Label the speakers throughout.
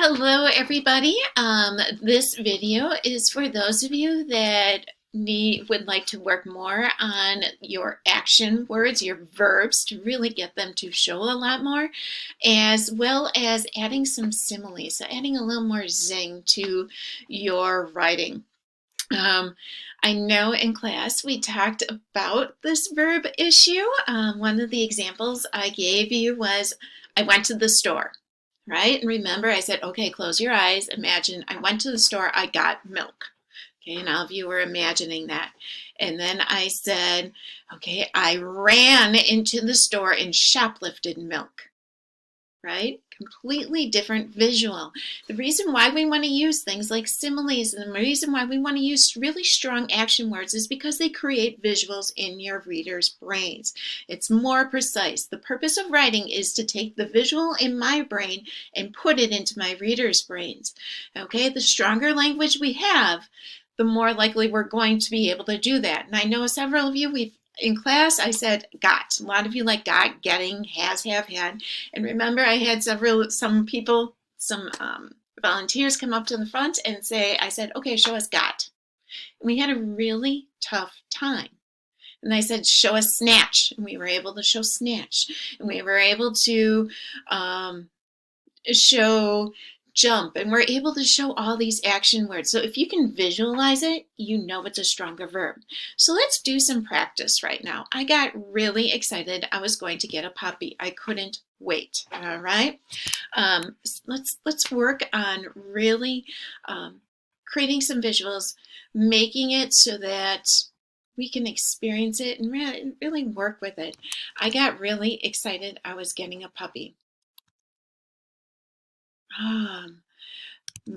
Speaker 1: Hello, everybody. This video is for those of you that would like to work more on your action words, your verbs, to really get them to show a lot more, as well as adding some similes, so adding a little more zing to your writing. Um, I know in class we talked about this verb issue. One of the examples I gave you was I went to the store, right? And remember, I said, okay, close your eyes. Imagine I went to the store, I got milk. Okay, and all of you were imagining that. And then I said, okay, I ran into the store and shoplifted milk, right? Completely different visual. The reason why we want to use things like similes and the reason why we want to use really strong action words is because they create visuals in your reader's brains. It's more precise. The purpose of writing is to take the visual in my brain and put it into my reader's brains. Okay, the stronger language we have, the more likely we're going to be able to do that. And I know several of you, in class, I said got. A lot of you like got, getting, has, have, had. And remember, I had some people, some volunteers come up to the front and say, I said, okay, show us got. And we had a really tough time. And I said, show us snatch. And we were able to show snatch. And we were able to show jump, and we're able to show all these action words. So if you can visualize it, you know it's a stronger verb. So let's do some practice right now. I got really excited. I was going to get a puppy. I couldn't wait. All right. Let's work on really creating some visuals, making it so that we can experience it and really work with it. I got really excited. I was getting a puppy.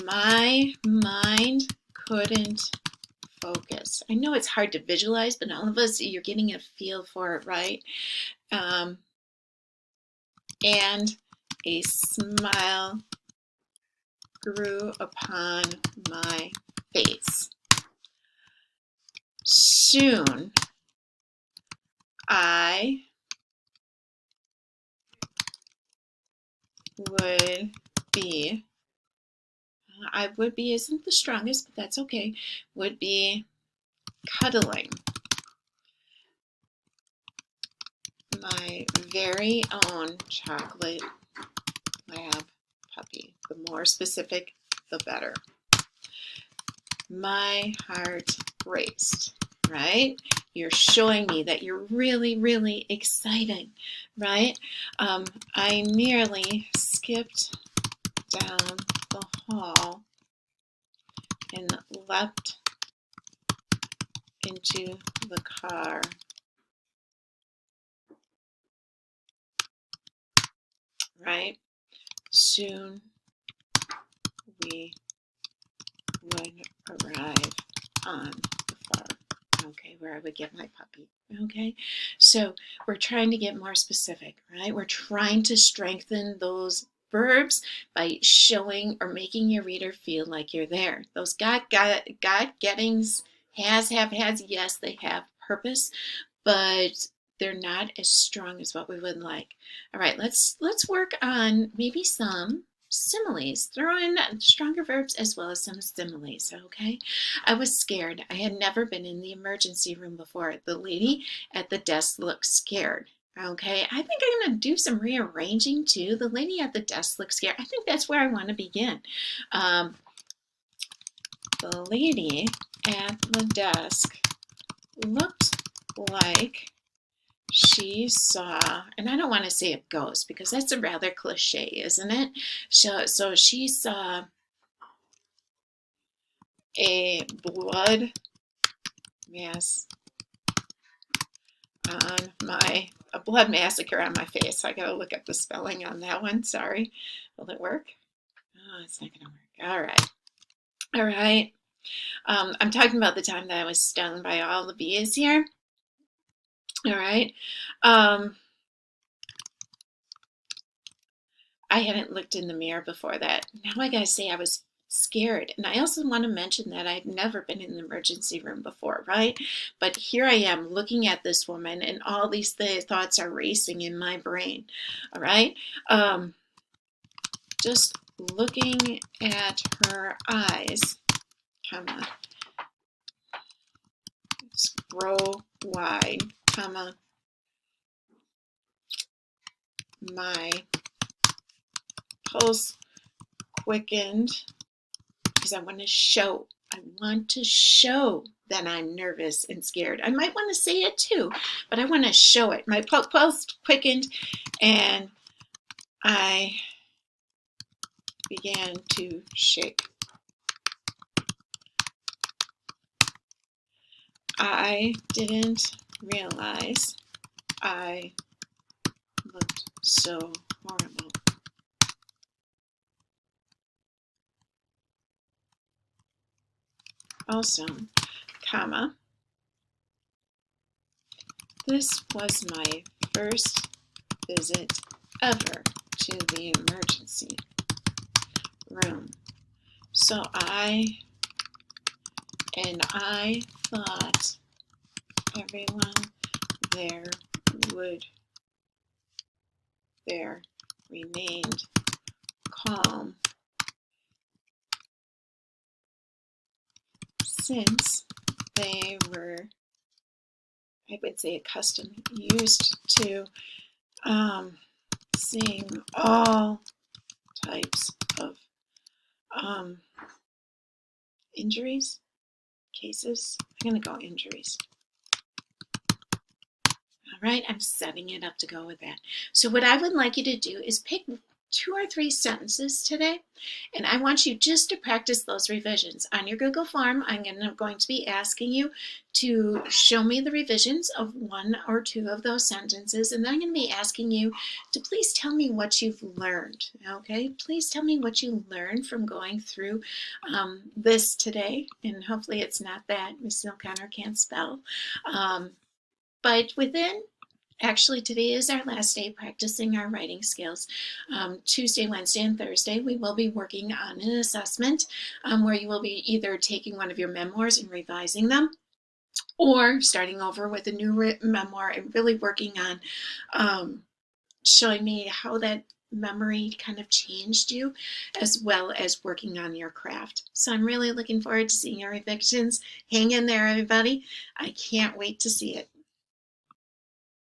Speaker 1: My mind couldn't focus. I know it's hard to visualize, but all of us, you're getting a feel for it, right? And a smile grew upon my face. Soon I would be, I would be isn't the strongest, but that's okay, would be cuddling my very own chocolate lab puppy. The more specific, the better. My heart raced, right? You're showing me that you're really, really excited, right? I nearly skipped down the hall and leapt into the car. Right? Soon we would arrive on the farm. Okay, where I would get my puppy. Okay, so we're trying to get more specific, right? We're trying to strengthen those verbs by showing or making your reader feel like you're there. Those got, gettings, has, have, has, yes, they have purpose, but they're not as strong as what we would like. All right, let's work on maybe some similes. Throw in stronger verbs as well as some similes, okay? I was scared. I had never been in the emergency room before. The lady at the desk looked scared. Okay, I think I'm going to do some rearranging too. The lady at the desk looks scared. I think that's where I want to begin. The lady at the desk looked like she saw, and I don't want to say a ghost because that's a rather cliche, isn't it? So she saw a blood mass on a blood massacre on my face. I gotta look up the spelling on that one. Sorry. Will it work? Oh, it's not gonna work. All right. All right. I'm talking about the time that I was stung by all the bees here. All right. I hadn't looked in the mirror before that. Now I gotta say I was scared. And I also want to mention that I've never been in the emergency room before, right? But here I am looking at this woman and all these thoughts are racing in my brain. All right. Just looking at her eyes, comma, grow wide, comma, my pulse quickened, because I want to show that I'm nervous and scared. I might want to say it too, but I want to show it. My pulse quickened and I began to shake. I didn't realize I looked so horrible. Also, comma, this was my first visit ever to the emergency room. So I thought everyone there remained calm since they were, I would say, accustomed, used to seeing all types of injuries, cases. I'm going to go injuries. All right, I'm setting it up to go with that. So what I would like you to do is pick 2 or 3 sentences today, and I want you just to practice those revisions. On your Google form, I'm going to be asking you to show me the revisions of 1 or 2 of those sentences, and then I'm going to be asking you to please tell me what you've learned, okay? Please tell me what you learned from going through this today, and hopefully it's not that Miss O'Connor can't spell. But actually, today is our last day practicing our writing skills. Tuesday, Wednesday, and Thursday, we will be working on an assessment where you will be either taking one of your memoirs and revising them, or starting over with a new memoir and really working on showing me how that memory kind of changed you, as well as working on your craft. So I'm really looking forward to seeing your revisions. Hang in there, everybody. I can't wait to see it.